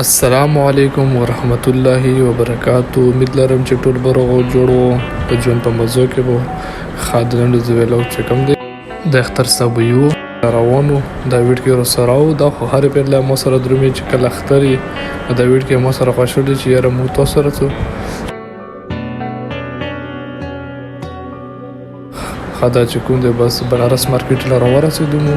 السلام علیکم ورحمت الله وبرکاتو. امید لرم چې ټول به روغ او جوړ وو، د ژوند په مزو کې به خادرن د ویلوګ چې کوم دی د اختر صاحب یو روانو دا ویډیو رو سره او دا خو هر پیله مو سره درومي چې کله اختر دا ویډیو مو سره خوشاله چې یاره مو تاسو سره څو خدا چې کوم دی بس بنارس مارکیټ لاره ورسېدو مو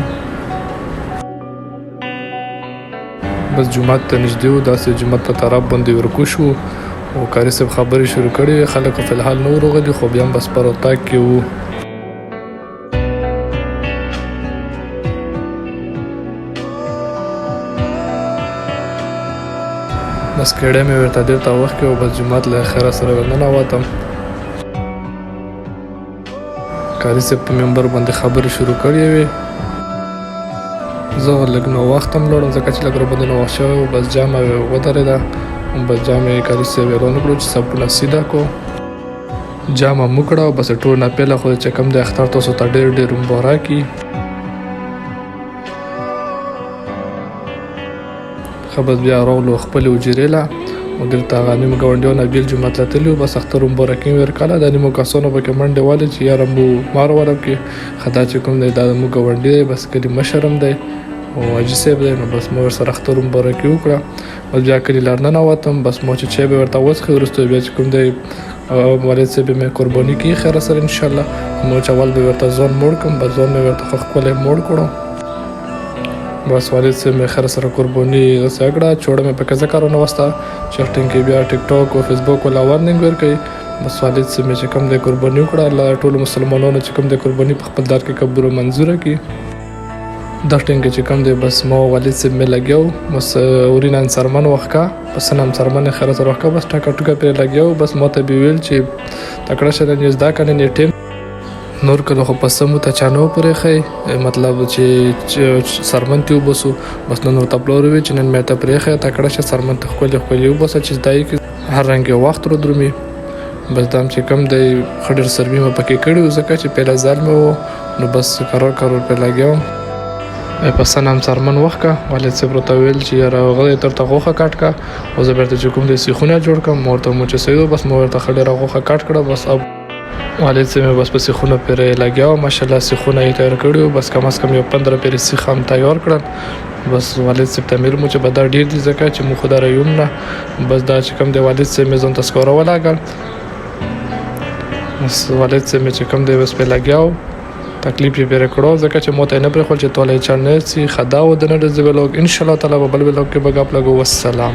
بس جمعات ته نږدې وو، داسې جمعات په طرف باندې ورکو شو او کاري صاحب خبرې شروع کړې. خلک فی الحال نه ورغلي خو بیا هم بس پر اتاق کې وو. بس کېډه مې ورته ډېر ته وخت کې او بس جمعات له خیره سره ورننوتم. کاري صاحب په ممبر باندې خبرې شروع کړې وې. زه لږ نو وخت هم لرم ځکه چې لږ راباندې نو وخت شوی و. بس جامه ودرېده، بس جامه یې کاري صاحب اعلان وکړو چې صفونه سیده کړو. جامه مو کړه او بس ټول نه پیله خو چې کوم د اختر تاسو ته ډېر ډېر مبارکي. ښه بس بیا راغلو خپلې حجرې له او دلته هغه نیم ګاونډیو نه بېل جومات له تللي وو. بس اختر مبارکي مې ورکړله. دا نیمو کسانو پکې منډې والې چې یاره مو مار ورم کړي. ښه دا چې کوم دی دا زموږ ګاونډي دی، بس کلي مشر هم دی او حاجي صاحب دی. نو بس مو ورسره اختر مبارکي وکړه. بس بیا کلي لار ننوتم. بس مو چې چای به ورته وڅښې وروسته بیا چې کوم دی والد صاحب مې قرباني کړي خیره سره انشاءالله. مو چې اول به ورته ځان موړ کړم، بس ځان مې ورته ښه ښکلی موړ کړو. بس والد صاحب مې خیر سره قرباني غسه کړه. چوړه مې پکې ځکه رانوسته چې ټینګ بیا ټیک ټاک او فیسبوک ولا وارنینګ ورکوي. بس والد صاحب مې چې کوم دی قرباني وکړه. الله ټولو مسلمانانو چې کوم دی قرباني په خپل دار کې قبول او منظوره کړي. دا ټینګ چې کوم دی بس ما والد صاحب مې لګیاو. بس ورینه انسرمن وخکا بس نن انسرمن خیر سره وخکا بس ټاکا ټوکا پرې لګیاو. بس ما ته به ویل چې تکړه شه نه زده کنه نه ټیم نور کله خو پس مو ته چانو پرې خې مطلب چې سرمن ته وبسو. بس نن ورته پلور وی چې نن مې ته پرې خې تکړه شه سرمن ته خپل وبس چې دای کې هر رنګ وخت رو درومي. بس دام چې کم دی خډر سروي مې پکې کړو ځکه چې پیله ځل مې نو بس قرار په لګیاو. پس نن سرمن وخت کا والد صاحب ورته ویل چې یاره غوښه تر ته غوښه کاټ کا او زه بیرته چې کوم دی سیخونه جوړ کړم. ورته مو چې سیدو بس مو ورته خډر غوښه کاټ کړه. بس اب والد صاحب بس په سیخونه پرې لګیاو. ماشاءالله سیخونه یې تیار کړو. بس کم از کم یو 15 پرې سیخ هم تیار کړل. بس والد صاحب ته مې مو چې به دا ډېر دي ځکه چې مو خو دا ریوم نه بس دا چې کوم دی والد صاحب مې ځان ته سکاره ولاګل. بس والد صاحب مې چې کوم دی بس پرې لګیاو. تکلیف یې پرې کړو ځکه چې مو ته نه پرېښول چې توله یې چل نه سي. خدا ودنه د ویلوګ انشاءالله تعالی په بل ویلوګ کې به ګپ لګو. والسلام.